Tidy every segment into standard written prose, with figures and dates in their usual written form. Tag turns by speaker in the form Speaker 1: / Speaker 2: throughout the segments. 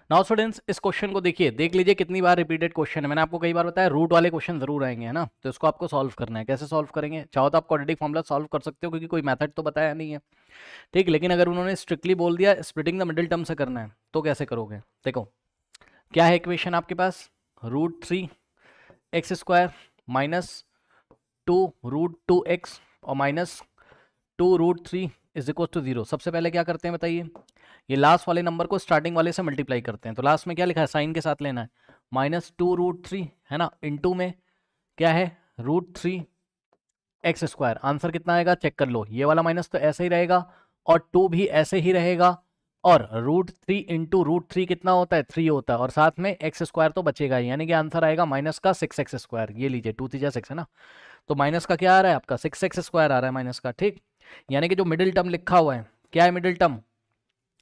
Speaker 1: Now students इस question को देखिए, देख लीजिए कितनी बार रिपीटेड क्वेश्चन है। मैंने आपको कई बार बताया रूट वाले क्वेश्चन जरूर आएंगे, है ना। तो इसको आपको सॉल्व करना है। कैसे सॉल्व करेंगे? चाहो तो आप क्वाड्रेटिक फॉर्मूला सॉल्व कर सकते हो, क्योंकि कोई मेथड तो बताया नहीं है, ठीक। लेकिन अगर उन्होंने स्ट्रिक्टली बोल दिया स्प्लिटिंग द मिडिल टर्म से करना है, तो कैसे करोगे? देखो क्या है इक्वेशन आपके पास, √3x² माइनस 2√2x और माइनस 2√3 इज इक्वल टू 0। सबसे पहले क्या करते हैं बताइए, ये लास्ट वाले नंबर को स्टार्टिंग वाले से मल्टीप्लाई करते हैं। तो लास्ट में क्या लिखा है, साइन के साथ लेना है, -2√3 है ना, इनटू में क्या है √3x²। आंसर कितना आएगा चेक कर लो, ये वाला माइनस तो ऐसे ही रहेगा और 2 भी ऐसे ही रहेगा, और √3 इंटू √3 कितना होता है 3 होता है, और साथ में x² तो बचेगा ही, यानी कि आंसर आएगा माइनस का 6x²। ये लीजिए 2 3 6 है ना, तो माइनस का क्या आ रहा है आपका 6x² आ रहा है माइनस का, ठीक। यानी कि जो मिडिल टर्म लिखा हुआ है, क्या है मिडिल टर्म?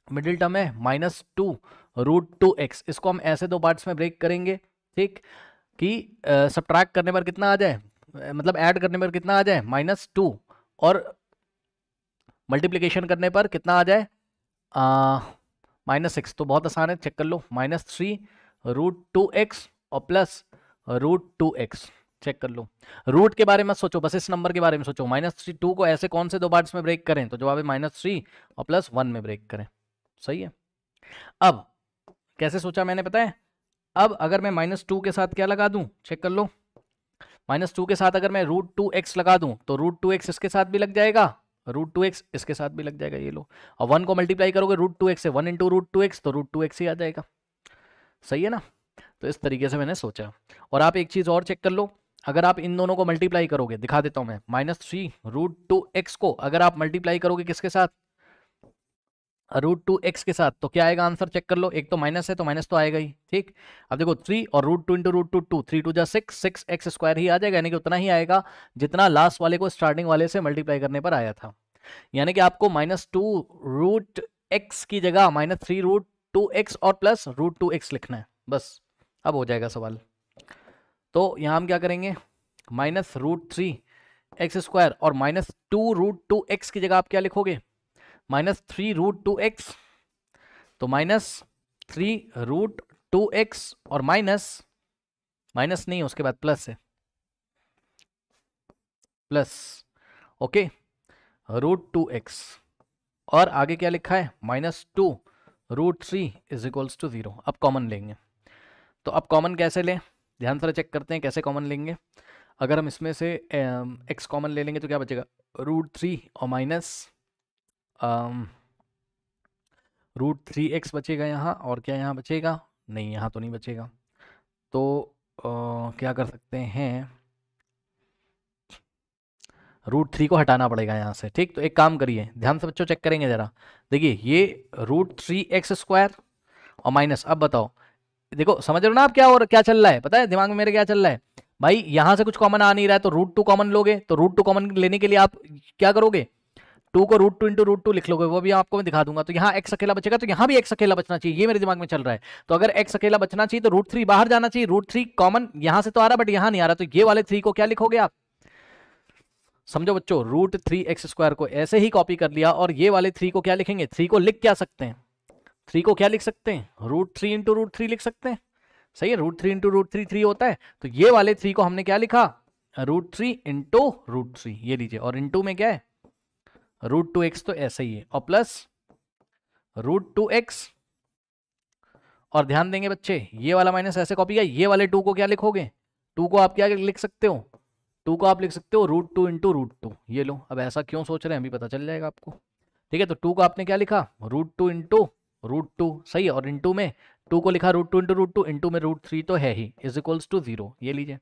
Speaker 1: मिडिल टर्म है -2√2x। इसको हम ऐसे दो पार्ट्स में ब्रेक करेंगे, ठीक, कि सब्ट्रैक्ट करने पर कितना आ जाए, मतलब ऐड करने पर कितना आ जाए -2, और मल्टीप्लिकेशन करने पर कितना आ जाए -6। तो बहुत आसान है, चेक कर लो, -3√2x और +√2x। चेक कर लो, रूट के बारे में सोचो, बस इस नंबर के बारे में सोचो। -2 को ऐसे कौन से दो पार्ट्स में ब्रेक करें, तो जवाब है -3 और +1 में ब्रेक करें, सही है। अब कैसे सोचा मैंने पता है, अब अगर मैं -2 के साथ क्या लगा दूं, चेक कर लो, -2 के साथ अगर मैं √2x लगा दूं, तो √2x इसके साथ भी लग जाएगा, √2x इसके साथ भी लग जाएगा, ये लो। और 1 को मल्टीप्लाई करोगे √2x से, 1 इंटू √2x, तो √2x ही आ जाएगा, सही है ना। तो इस तरीके से मैंने सोचा। और आप एक चीज़ और चेक कर लो, अगर आप इन दोनों को मल्टीप्लाई करोगे, दिखा देता हूं मैं, -3√2x को अगर आप मल्टीप्लाई करोगे किसके साथ, √2x के साथ, तो क्या आएगा आंसर चेक कर लो। एक तो माइनस है तो माइनस तो आएगा ही, ठीक। अब देखो 3 और √2 इंटू √2 2, 3 2 जा 6x² ही आ जाएगा, यानी कि उतना ही आएगा जितना लास्ट वाले को स्टार्टिंग वाले से मल्टीप्लाई करने पर आया था। यानी कि आपको -2√x की जगह -3√2x और +√2x लिखना है, बस। अब हो जाएगा सवाल। तो यहाँ हम क्या करेंगे, -√3x² और -2√2x की जगह आप क्या लिखोगे, -3√2x, तो -3√2x और माइनस नहीं, उसके बाद प्लस है, प्लस, ओके, √2x, और आगे क्या लिखा है -2√3 इज इक्वल्स टू 0। अब कॉमन लेंगे, तो अब कॉमन कैसे लें, ध्यान से चेक करते हैं कैसे कॉमन लेंगे। अगर हम इसमें से x कॉमन ले लेंगे तो क्या बचेगा, √3 और माइनस √3x बचेगा यहाँ, और क्या यहाँ बचेगा, नहीं यहाँ तो नहीं बचेगा। तो क्या कर सकते हैं, √3 को हटाना पड़ेगा यहाँ से, ठीक। तो एक काम करिए, ध्यान से बच्चों चेक करेंगे जरा, देखिए ये √3x² और माइनस, अब बताओ, देखो समझ रहे हो ना आप क्या, और क्या चल रहा है पता है दिमाग में मेरे क्या चल रहा है भाई, यहां से कुछ कॉमन आ नहीं रहा है, तो √2 कॉमन लोगे, तो √2 कॉमन लेने के लिए आप क्या करोगे, 2 को √2 इंटू √2 लिख लोगे, वो भी आपको मैं दिखा दूंगा। तो यहाँ x अकेला बचेगा, तो यहाँ भी x अकेला बचना चाहिए, ये मेरे दिमाग में चल रहा है। तो अगर x अकेला बचना चाहिए तो √3 बाहर जाना चाहिए, √3 कॉमन यहां से तो आ रहा बट यहाँ नहीं आ रहा, तो ये वाले 3 को क्या लिखोगे आप, समझो बच्चों, √3x² को ऐसे ही कॉपी कर लिया, और ये वाले 3 को क्या लिखेंगे, 3 को लिख क्या सकते हैं, 3 को क्या लिख सकते हैं, √3 इंटू √3 लिख सकते हैं, सही है। √3 इंटू √3 3 होता है, तो ये वाले 3 को हमने क्या लिखा, √3 इंटू √3, ये लीजिए, और इंटू में क्या है √2x, तो ऐसे ही है, और प्लस √2x, और ध्यान देंगे बच्चे, ये वाला माइनस ऐसे कॉपी किया, ये वाले 2 को क्या लिखोगे, 2 को आप क्या लिख सकते हो, 2 को आप लिख सकते हो √2 इंटू √2, ये लो। अब ऐसा क्यों सोच रहे हैं अभी पता चल जाएगा आपको, ठीक है। तो 2 को आपने क्या लिखा, √2 इंटू √2, सही है, और इंटू में 2 को लिखा √2 इंटू √2, इंटू में √3 तो है ही, इज इक्वल्स टू 0, ये लीजिए,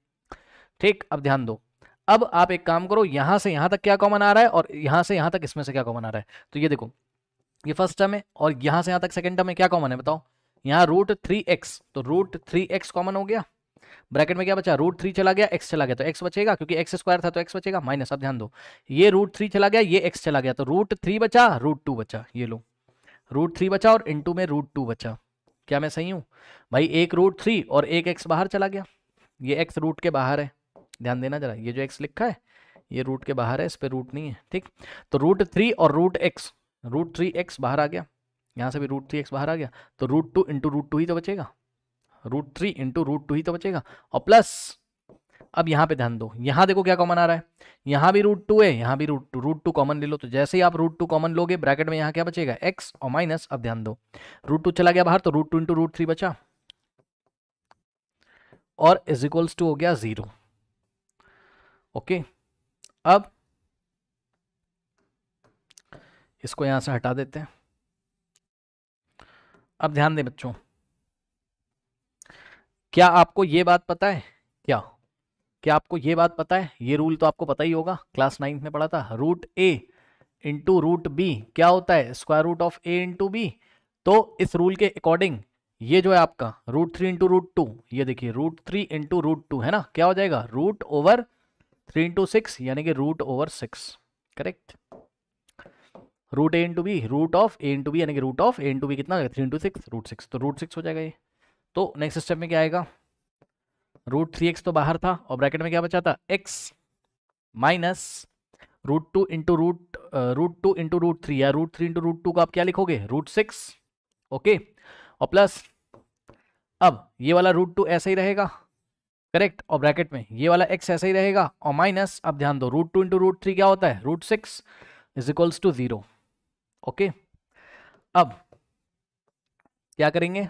Speaker 1: ठीक। अब ध्यान दो, अब आप एक काम करो, यहां से यहां तक क्या कॉमन आ रहा है, और यहां से यहां तक इसमें से क्या कॉमन आ रहा है, तो ये देखो, ये फर्स्ट टर्म है, और यहां से यहां तक सेकंड टर्म है, क्या कॉमन है बताओ, यहाँ √3x, तो √3x कॉमन हो गया, ब्रैकेट में क्या बचा, √3 चला गया, x चला गया, तो x बचेगा, क्योंकि x² था तो x बचेगा, माइनस। अब ध्यान दो, ये √3 चला गया, ये x चला गया, तो √3 बचा, √2 बचा, ये लो, √3 बचा और इंटू में √2 बचा। क्या मैं सही हूं भाई, एक √3 और एक x बाहर चला गया, ये x रूट के बाहर है, ध्यान देना जरा, ये जो x लिखा है ये रूट के बाहर है, इस पे रूट नहीं है, ठीक। तो √3 और √3x बाहर आ गया, यहाँ से भी रूट 3x बाहर आ गया, तो √2 इंटू √2 ही तो बचेगा, √3 इंटू √2 ही तो बचेगा। और प्लस अब यहाँ पे ध्यान दो, यहाँ देखो क्या कॉमन आ रहा है, यहाँ भी √2 है, यहाँ भी √2 कॉमन ले लो, तो जैसे ही आप √2 कॉमन लोगे ब्रैकेट में यहाँ क्या बचेगा x और माइनस, अब ध्यान दो √2 चला गया बाहर तो √2 इंटू √3 बचा और इज इक्वल्स टू हो गया 0। ओके, अब इसको यहां से हटा देते हैं। अब ध्यान दें बच्चों, क्या आपको ये बात पता है, क्या आपको ये बात पता है, ये रूल तो आपको पता ही होगा, क्लास 9th में पढ़ा था, √a इंटू √b क्या होता है, square root of a into b। तो इस रूल के अकॉर्डिंग ये जो है आपका √3 इंटू √2, ये देखिए √3 इंटू √2 है ना, क्या हो जाएगा √3 इंटू 6 यानी कि √6। Correct, √a into B, root of a into B यानी कि root of a into B कितना हो जाएगा 3 इंटू 6 √6, तो √6 हो जाएगा ये। तो नेक्स्ट स्टेप में क्या आएगा, √3x तो बाहर था और ब्रैकेट में क्या बचा था x माइनस √2 इंटू √2 इंटू √3 या √3 इंटू √2 को आप क्या लिखोगे √6। ओके, और प्लस अब ये वाला √2 ऐसे ही रहेगा, करेक्ट, और ब्रैकेट में ये वाला x ऐसे ही रहेगा और माइनस, अब ध्यान दो √2 इंटू √3 क्या होता है √6 इज इक्वल्स टू 0। ओके, अब क्या करेंगे,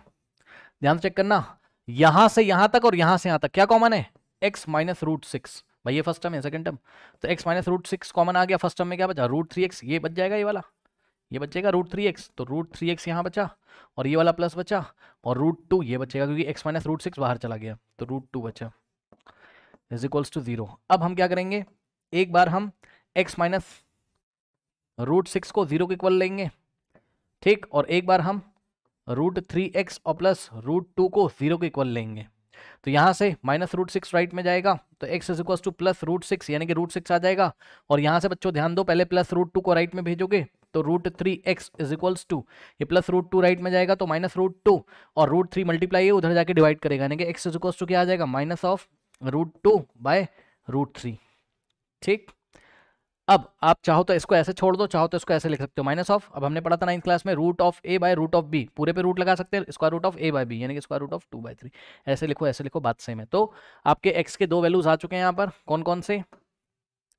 Speaker 1: ध्यान से चेक करना, यहां से यहां तक और यहां से यहां तक क्या कॉमन है x माइनस √6, भाई ये फर्स्ट टर्म है सेकंड टर्म, तो x माइनस √6 कॉमन आ गया, फर्स्ट टर्म में क्या बचा √3x, ये बच जाएगा, ये वाला ये बचेगा √3x, तो √3x यहाँ बचा और ये वाला प्लस बचा और √2 ये बचेगा क्योंकि x माइनस √6 बाहर चला गया, तो √2 बचा इज इक्वल्स टू 0। अब हम क्या करेंगे, एक बार हम x माइनस √6 को 0 के इक्वल लेंगे, ठीक, और एक बार हम √3x और प्लस √2 को 0 के इक्वल लेंगे। तो यहां से माइनस √6 राइट में जाएगा तो x is equal two plus √6 यानी कि √6 आ जाएगा, और यहां से बच्चों ध्यान दो पहले प्लस √2 को राइट में भेजोगे तो √3x इज इक्वल्स टू ये प्लस √2 राइट में जाएगा तो माइनस √2 और √3 मल्टीप्लाई उधर जाके डिवाइड करेगा यानी कि x इज इक्वल्स टू क्या आ जाएगा माइनस ऑफ √2 बाय √3। ठीक, अब आप चाहो तो इसको ऐसे छोड़ दो, चाहो तो इसको ऐसे लिख सकते हो माइनस ऑफ, अब हमने पढ़ा था 9th क्लास में root of a by root of b, पूरे पे रूट लगा सकते हैं, square root of a by b यानी कि स्क्वायर रूट ऑफ 2/3, ऐसे लिखो बात सेम है। तो आपके x के दो वैल्यूज आ चुके हैं यहाँ पर, कौन कौन से,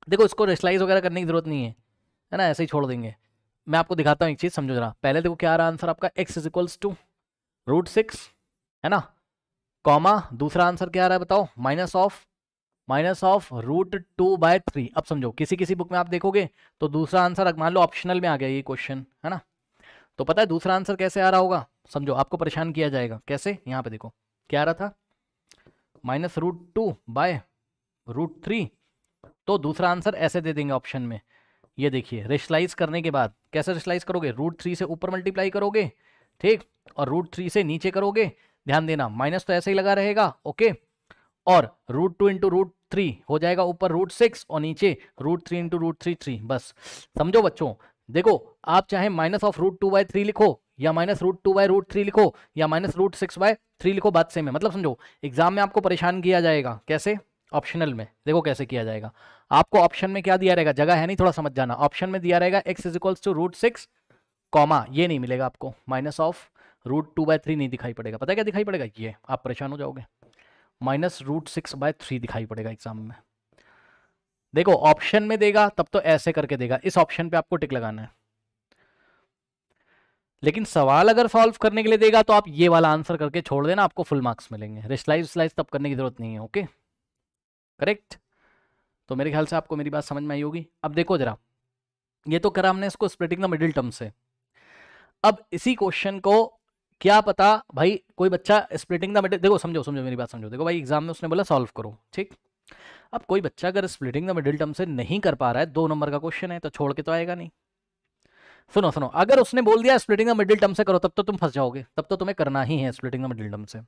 Speaker 1: देखो इसको रेशलाइज वगैरह करने की जरूरत नहीं है ना, ऐसे ही छोड़ देंगे। मैं आपको दिखाता हूँ एक चीज, समझो जरा, पहले देखो क्या आ रहा आंसर आपका x इज इक्वल्स टू √6 है ना, कॉमा दूसरा आंसर क्या आ रहा है बताओ माइनस ऑफ √2/3। अब समझो किसी किसी बुक में आप देखोगे तो दूसरा आंसर मान लो ऑप्शनल में आ गया ये क्वेश्चन है ना, तो पता है दूसरा आंसर कैसे आ रहा होगा, समझो आपको परेशान किया जाएगा कैसे, यहाँ पे देखो क्या आ रहा था -√2/√3, तो दूसरा आंसर ऐसे दे देंगे ऑप्शन में, ये देखिए रेशलाइज करने के बाद कैसे रेशलाइज करोगे, √3 से ऊपर मल्टीप्लाई करोगे, ठीक, और √3 से नीचे करोगे, ध्यान देना माइनस तो ऐसे ही लगा रहेगा, ओके, और √2 इंटू √3 हो जाएगा ऊपर √6 और नीचे √3 इंटू √3 बस। समझो बच्चों, देखो आप चाहे माइनस ऑफ √2/3 लिखो या माइनस √2/√3 लिखो या माइनस √6/3 लिखो, बात सेम है। मतलब समझो एग्जाम में आपको परेशान किया जाएगा कैसे, ऑप्शनल में देखो कैसे किया जाएगा, आपको ऑप्शन में क्या दिया रहेगा, जगह है नहीं, थोड़ा समझ जाना, ऑप्शन में दिया रहेगा x is equals to √6 comma, ये नहीं मिलेगा आपको, माइनस ऑफ √2/3 नहीं दिखाई पड़ेगा, पता है क्या दिखाई पड़ेगा, ये आप परेशान हो जाओगे, -√6/3 दिखाई पड़ेगा एग्जाम में। देखो ऑप्शन में देगा तब तो ऐसे करके देगा, इस ऑप्शन पे आपको टिक लगाना है, लेकिन सवाल अगर सॉल्व करने के लिए देगा तो आप ये वाला आंसर करके छोड़ देना, आपको फुल मार्क्स मिलेंगे, रेशलाइज तब करने की जरूरत नहीं है। ओके, करेक्ट, तो मेरे ख्याल से आपको मेरी बात समझ में आई होगी। अब देखो जरा, ये तो करा हमने इसको स्प्लिटिंग द मिडिल टर्म से, अब इसी क्वेश्चन को क्या पता भाई कोई बच्चा स्प्लिटिंग द मिडिल, देखो समझो मेरी बात समझो, देखो भाई एग्जाम में उसने बोला सॉल्व करो, ठीक, अब कोई बच्चा अगर स्प्लिटिंग द मिडिल टर्म से नहीं कर पा रहा है, 2 नंबर का क्वेश्चन है तो छोड़ के तो आएगा नहीं। सुनो अगर उसने बोल दिया स्प्लिटिंग द मिडिल टर्म से करो तब तो तुम फंस जाओगे, तब तो तुम्हें करना ही है स्प्लिटिंग द मिडिल टर्म से।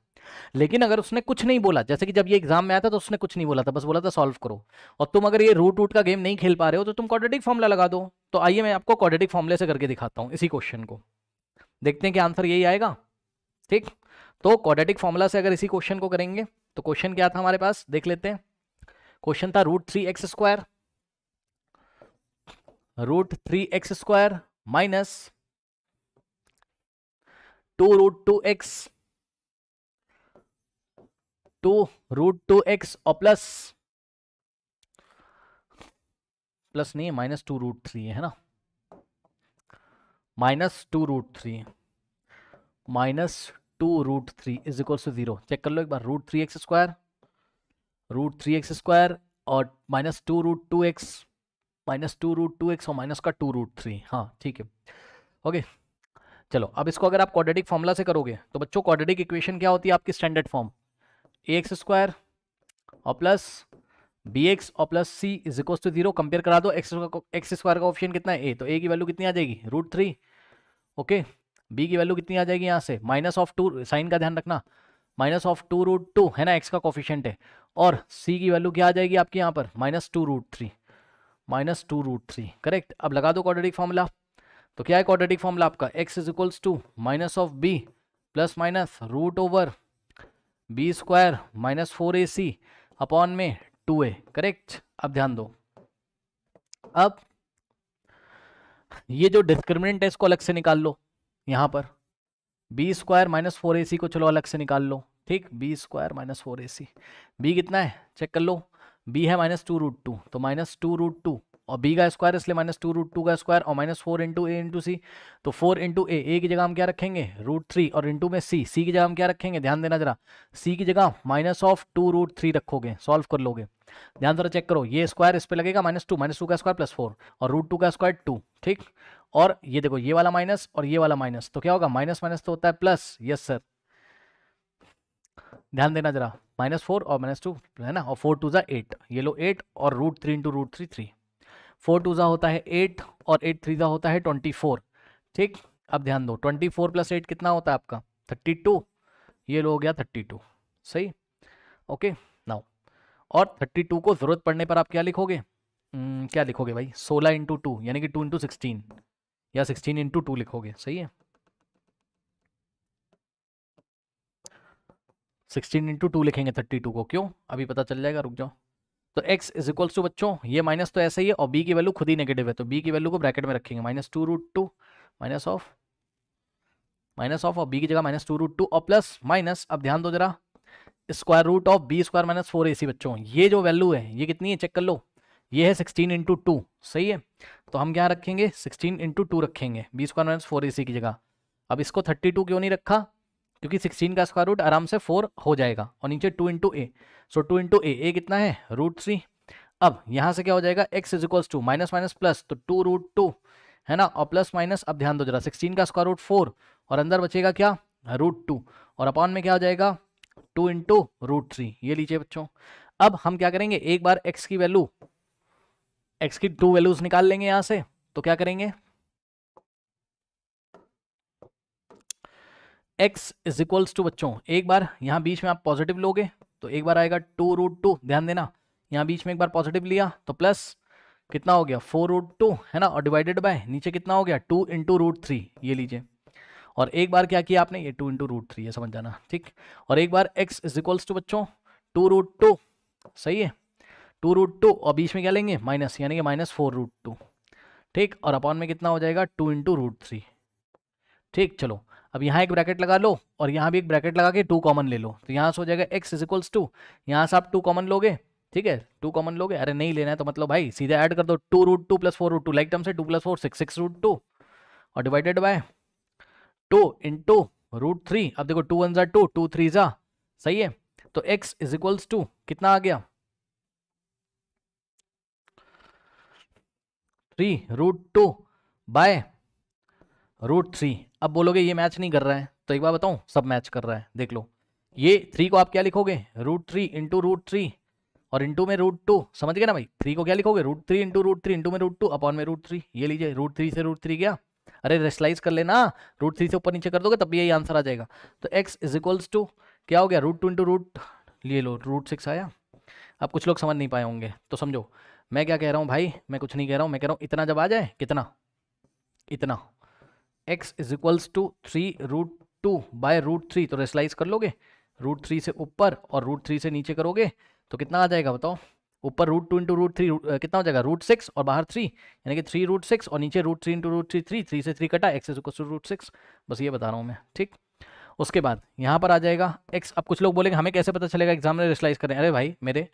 Speaker 1: लेकिन अगर उसने कुछ नहीं बोला, जैसे कि जब ये एग्जाम में आया था तो उसने कुछ नहीं बोला था, बस बोला था सॉल्व करो, और तुम अगर ये रूट का गेम नहीं खेल पा रहे हो तो तुम क्वाड्रेटिक फॉर्मूला लगा दो। तो आइए मैं आपको क्वाड्रेटिक फॉर्मूले से करके दिखाता हूँ इसी क्वेश्चन को, देखते हैं कि आंसर यही आएगा। ठीक, तो क्वाड्रेटिक फॉर्मूला से अगर इसी क्वेश्चन को करेंगे तो क्वेश्चन क्या था हमारे पास, देख लेते हैं। क्वेश्चन था √3x² माइनस 2√2x और प्लस नहीं है, -2√3 है ना, -2√3 इज इक्वल टू 0। चेक कर लो एक बार, √3x² और -2√2x और माइनस का 2√3। हाँ ठीक है, ओके। चलो अब इसको अगर आप क्वाड्रेटिक फॉर्मूला से करोगे तो बच्चों क्वाड्रेटिक इक्वेशन क्या होती है आपकी स्टैंडर्ड फॉर्म, ax² और प्लस bx और plus c is equal to 0। Compare करा दो, x² का ऑप्शन कितना है a, तो a की वैल्यू कितनी आ जाएगी √3, ओके। b की वैल्यू कितनी आ जाएगी यहाँ से -2, साइन का ध्यान रखना, -2√2 है ना, x का कोफिशिएंट है, और c की वैल्यू क्या आ जाएगी आपकी यहाँ पर -2√3 करेक्ट। अब लगा दो क्वाड्रेटिक फॉर्मूला, तो क्या है क्वाड्रेटिक फॉर्मूला आपका, x is equals to -b plus minus √/b² -4ac upon में 2a, करेक्ट। अब ध्यान दो, अब ये जो डिस्क्रिमिनेंट है इसको अलग से निकाल लो, यहाँ पर b² -4ac को चलो अलग से निकाल लो, ठीक। b² -4ac, b कितना है चेक कर लो, b है -2√2, तो -2√2 और b का स्क्वायर इसलिए -2√2 का स्क्वायर और -4 × a × c, तो 4 × a की जगह हम क्या रखेंगे √3 और इंटू में c की जगह हम क्या रखेंगे, ध्यान देना जरा, c की जगह -2√3 रखोगे, सॉल्व कर लोगे। ध्यान जरा चेक करो, ये स्क्वायर इस पे लगेगा -2 का स्क्वायर +4 और √2 का स्क्वायर 2, ठीक। और ये देखो ये वाला माइनस और ये वाला माइनस, तो क्या होगा माइनस माइनस तो होता है प्लस, यस सर। ध्यान देना जरा, -4 और -2 है ना, और 4 2 ज़ा 8, ये लो 8 और √3 × √3 3, 4 2 ज़ा होता है 8 और 8 3 ज़ा होता है 24, ठीक। अब ध्यान दो 24 + 8 कितना होता है आपका 32, ये लो हो गया 32, सही, ओके। नाउ और 32 को जरूरत पड़ने पर आप क्या लिखोगे, क्या लिखोगे भाई, 16 × 2 यानी कि 2 × 16 या 16 × 2 लिखोगे, सही है। 16 × 2 लिखेंगे 32 को, क्यों अभी पता चल जाएगा, रुक जाओ। तो x इज इक्वल्स टू बच्चों, ये माइनस तो ऐसे ही है और b की वैल्यू खुद ही नेगेटिव है, तो b की वैल्यू को ब्रैकेट में रखेंगे -2√2 माइनस ऑफ और b की जगह -2√2 और प्लस माइनस, अब ध्यान दो जरा, square root of b² -4ac बच्चों, ये जो वैल्यू है ये कितनी है चेक कर लो, ये है 16 × 2, सही है। तो हम क्या रखेंगे 16 × 2 रखेंगे b² -4ac की जगह। अब इसको 32 क्यों नहीं रखा, क्योंकि 16 का स्क्वायर रूट आराम से 4 हो जाएगा, और नीचे 2 × a, सो 2 × a कितना है √3। अब यहाँ से क्या हो जाएगा x is equals to minus minus plus, तो 2√2 है ना, और प्लस माइनस, अब ध्यान दो जरा, 16 का स्क्वायर रूट 4 और अंदर बचेगा क्या √2 और अपॉन में क्या हो जाएगा 2 × √3, ये लीजिए बच्चों। अब हम क्या करेंगे, एक बार x की वैल्यू, x की 2 वैल्यूज निकाल लेंगे यहाँ से, तो क्या करेंगे x इज इक्वल्स टू बच्चों, एक बार यहाँ बीच में आप पॉजिटिव लोगे तो एक बार आएगा 2√2, ध्यान देना यहाँ बीच में एक बार पॉजिटिव लिया तो प्लस कितना हो गया 4√2 है ना, और डिवाइडेड बाय नीचे कितना हो गया 2 × √3, ये लीजिए। और एक बार क्या किया आपने, ये 2 × √3 ये समझ जाना, ठीक। और एक बार x इज इक्वल्स टू बच्चों 2√2, सही है, 2√2 और बीच में क्या लेंगे माइनस, यानी कि -4√2, ठीक, और अपॉन में कितना हो जाएगा 2 × √3, ठीक। चलो अब यहाँ एक ब्रैकेट लगा लो और यहाँ भी एक ब्रैकेट लगा के 2 कॉमन ले लो, तो यहाँ से हो जाएगा x इज इक्वल्स टू, यहाँ से आप 2 कॉमन लोगे, ठीक है, 2 कॉमन लोगे, अरे नहीं लेना है तो मतलब भाई सीधे ऐड कर दो 2√2 + 4√2, लाइक टर्म से 2 + 4 6 6√2 और डिवाइडेड बाय 2 × √3। अब देखो 2 1 ज़ा 2, 2 3 ज़ा, सही है, तो x इज इक्वल्स टू कितना आ गया 3√2 बाय √3। अब बोलोगे ये मैच नहीं कर रहा है, तो एक बार बताऊं सब मैच कर रहा है, देख लो, ये 3 को आप क्या लिखोगे √3 × √3 और इंटू में √2, समझ गए ना भाई, 3 को क्या लिखोगे √3 × √3 इंटू में √2 अपॉन में √3, ये लीजिए √3 से √3 गया, अरे रेशलाइज कर लेना, √3 से ऊपर नीचे कर दोगे तब भी यही आंसर आ जाएगा। तो x इज इक्वल्स टू क्या हो गया √2 × लिए लो √6 आया। अब कुछ लोग समझ नहीं पाए होंगे तो समझो मैं क्या कह रहा हूँ भाई, मैं कुछ नहीं कह रहा हूँ, मैं कह रहा हूँ इतना जब आ जाए, कितना इतना, x is equals to 3√2 by √3, तो रेशलाइज कर लोगे, √3 से ऊपर और √3 से नीचे करोगे तो कितना आ जाएगा बताओ, ऊपर √2 × √3 कितना हो जाएगा √6 और बाहर 3, यानी कि 3√6 और नीचे √3 × √3 3 से 3 कटा, x इज इक्वल्स टू √6, बस ये बता रहा हूँ मैं, ठीक। उसके बाद यहाँ पर आ जाएगा x। अब कुछ लोग बोलेंगे हमें कैसे पता चलेगा एग्जाम में रेशलाइज करें। अरे भाई मेरे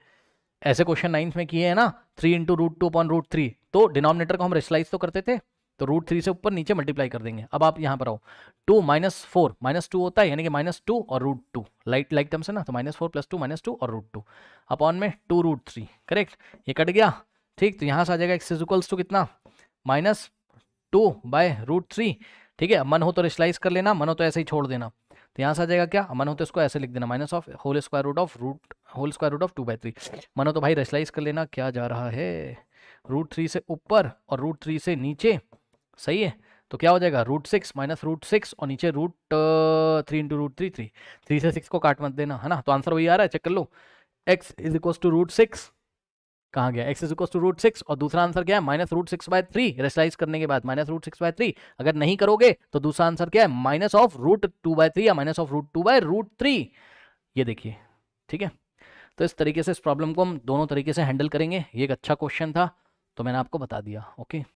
Speaker 1: ऐसे क्वेश्चन 9th में किए हैं ना, 3 into root two upon root three, तो डिनोमिनेटर को हम रेशलाइज तो करते थे, तो रूट थ्री से ऊपर नीचे मल्टीप्लाई कर देंगे। अब आप यहाँ पर आओ, 2 माइनस फोर, माइनस टू होता है यानी कि -2 और रूट टू, लाइक टर्म्स है ना, तो -4 + 2 -2 और रूट टू अपॉन में 2 रूट थ्री, करेक्ट, ये कट गया। ठीक, तो यहाँ से आ जाएगा x इक्वल्स टू कितना, -2/√3। ठीक है, मन हो तो रेशलाइज कर लेना, मन हो तो ऐसे ही छोड़ देना। तो यहाँ से आ जाएगा क्या, मन हो तो इसको ऐसे लिख देना, minus of whole square root of 2/3। मन हो तो भाई रेशलाइज कर लेना, क्या जा रहा है, √3 से ऊपर और √3 से नीचे, सही है। तो क्या हो जाएगा, √6 माइनस √6 और नीचे √3 इंटू √3, 3 से 6 को काट मत देना, है ना। तो आंसर वही आ रहा है, चेक कर लो, x इज इक्वल टू √6, कहाँ गया, x इज इक्वल टू √6, और दूसरा आंसर क्या है, -√6/3, रेशलाइज करने के बाद -√6/3। अगर नहीं करोगे तो दूसरा आंसर क्या है, -√2/3 या -√2/√3, ये देखिए, ठीक है। तो इस तरीके से इस प्रॉब्लम को हम दोनों तरीके से हैंडल करेंगे। ये एक अच्छा क्वेश्चन था, तो मैंने आपको बता दिया, ओके।